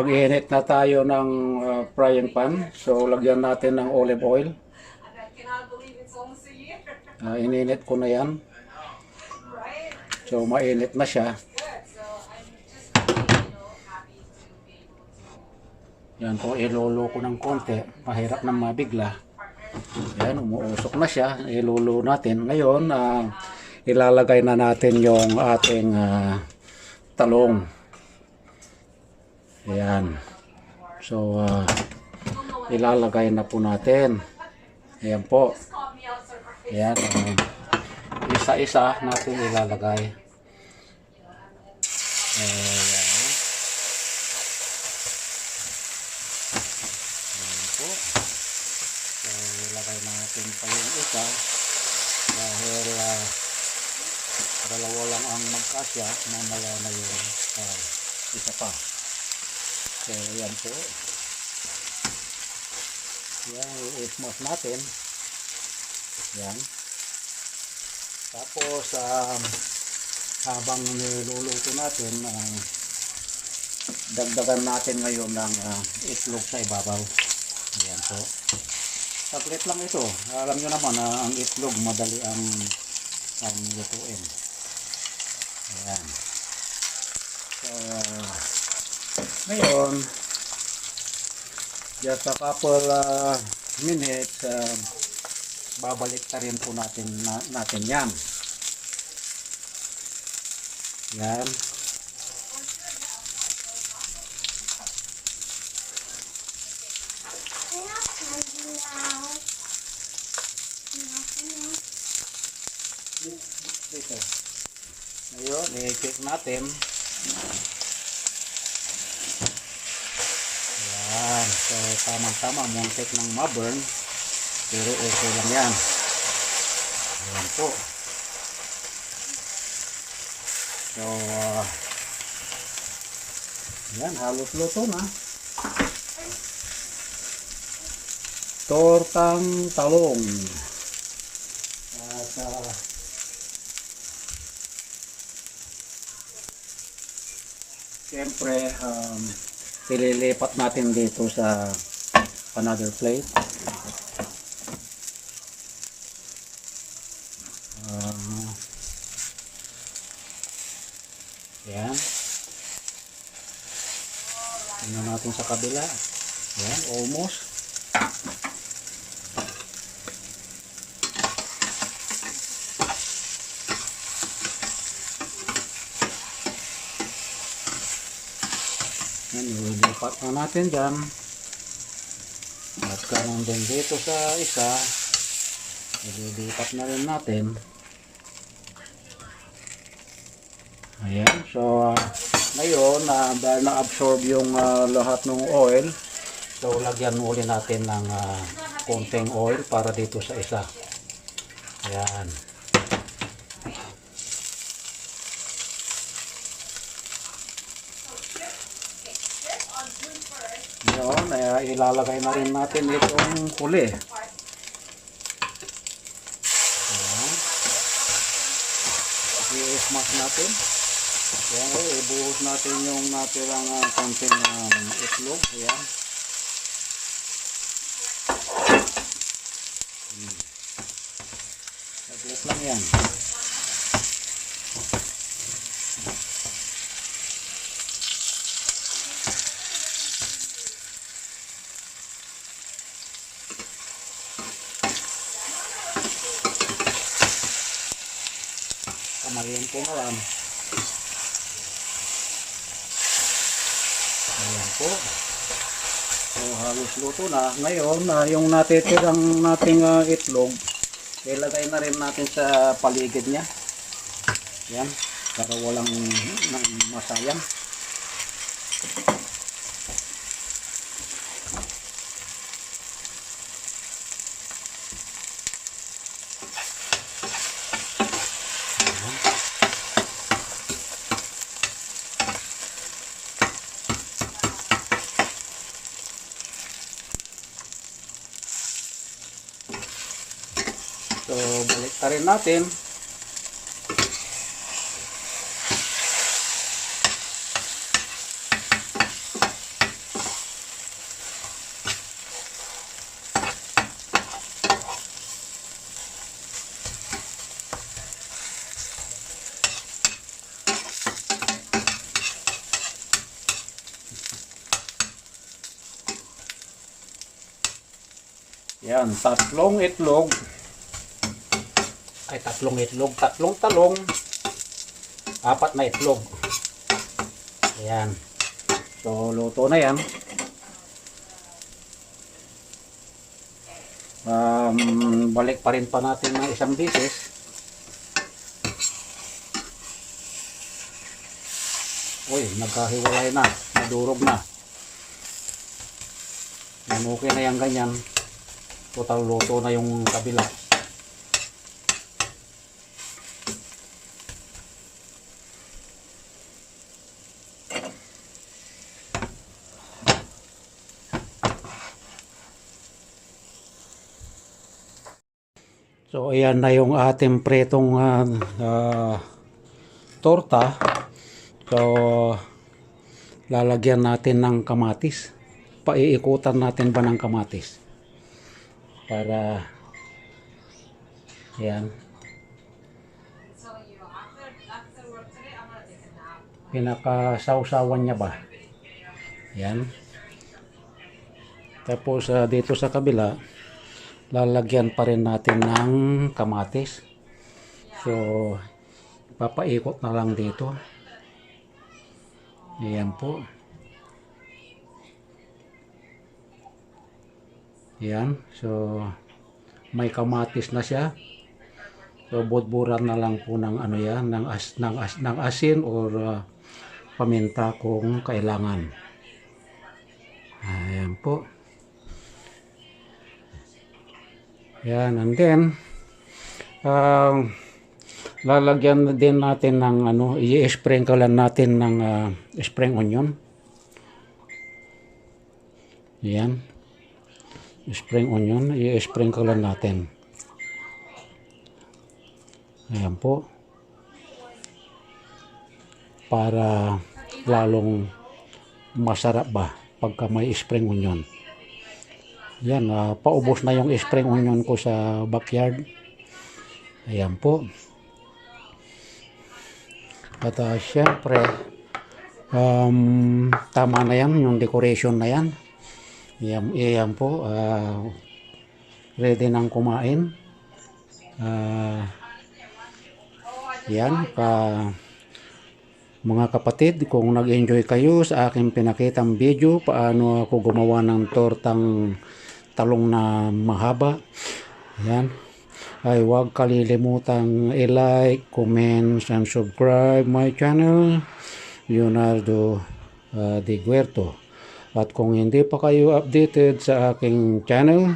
mag-init na tayo ng frying pan. So, lagyan natin ng olive oil. Ininit ko na yan. So, mainit na siya. Yan, kung ilolo ko ng konti, mahirap na mabigla. Yan, umuusok na siya. Ilolo natin. Ngayon, ilalagay na natin yung ating talong. Ayan. So, ilalagay na po natin. Ayan po. Ayan. Isa-isa natin ilalagay. Ayan. Ayan po. So, ilagay natin pa yung isa. Dahil dalawa lang ang magkasya. Mamaya na yung isa pa. So, ayan po. Yan, i-smash natin. Yan. Tapos, habang niluluto natin, dagdagan natin ngayon ng itlog sa ibabaw. Ayan po. Saglit lang ito. Alam nyo naman na ang itlog madali ang lutuin. Ayan. So, ngayon, just a couple minutes, babalik na rin po natin yan. Yan. Dito. Ngayon, i-check natin. Yan. So, tamang-tama. Muntik ng ma-burn. Pero okay lang yan. Ayan po. So, yan. Halos luto na. Tortang talong. At, siyempre, ililipat natin dito sa another plate. Yan. Tingnan natin sa kabila. Yan, almost. Yan, ililipat na natin dyan. At kanon din dito sa isa. Ililipat na rin natin. Ayan, so ngayon, dahil na-absorb yung lahat ng oil, so lagyan uli natin ng konting oil para dito sa isa. Ayan. Ngayon, ilalagay na rin natin itong huli. Ayan. I-smash natin. Ayan, ibuhos natin yung natirang konting itlog. Ayan. Saglit lang yan. Kamalian ko na lang. Ayan po. So, halos luto na. Ngayon, yung natitirang nating itlog, ilagay na rin natin sa paligid niya. Ayan. Para walang masayang. So, balik ta rin natin. Yan, tatlong itlog. Ay, tatlong itlog, tatlong talong, 4 na itlog. Ayan. So, luto na yan. Balik pa rin pa natin ng isang beses. Uy, nagkahiwalay na. Nadurog na. Yan, okay na yan ganyan. Total luto na yung kabila. So, ayan na yung ating pretong torta. So, lalagyan natin ng kamatis. Paiikutan natin ba ng kamatis? Para, ayan. Pinakasawsawan niya ba? Ayan. Tapos, dito sa kabila, lalagyan pa rin natin ng kamatis. So, papaikot na lang dito. Ayan po. Ayan. So, may kamatis na siya. So, budburan na lang po ng ano yan, ng asin or paminta kung kailangan. Ayan po. Yan, and then lalagyan din natin ng ano, i-sprinkle natin ng spring onion. Yan. Spring onion, i-sprinkle natin. Ayan po. Para lalong masarap ba pagka may spring onion. Yan, paubos na yung spring onion ko sa backyard. Ayan po. At syempre, tama na yan, yung decoration na yan. Ayan po, ready nang kumain. Yan, mga kapatid, kung nag-enjoy kayo sa aking pinakitang video, paano ako gumawa ng tortang talong na mahaba, yan, ay huwag kalilimutang i-like, comment, and subscribe my channel, Leonardo De Guerto. At kung hindi pa kayo updated sa aking channel,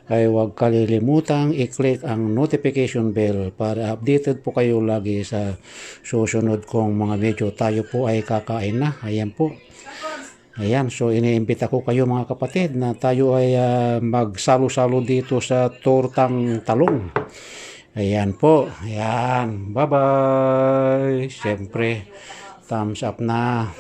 ay huwag kalilimutang i-click ang notification bell para updated po kayo lagi sa susunod kong mga video. Tayo po ay kakain na. Ayan po. Ayan, so iniimbita ko kayo mga kapatid na tayo ay magsalo-salo dito sa tortang talong. Ayan po. Ayan. Bye-bye. Siyempre, thumbs up na.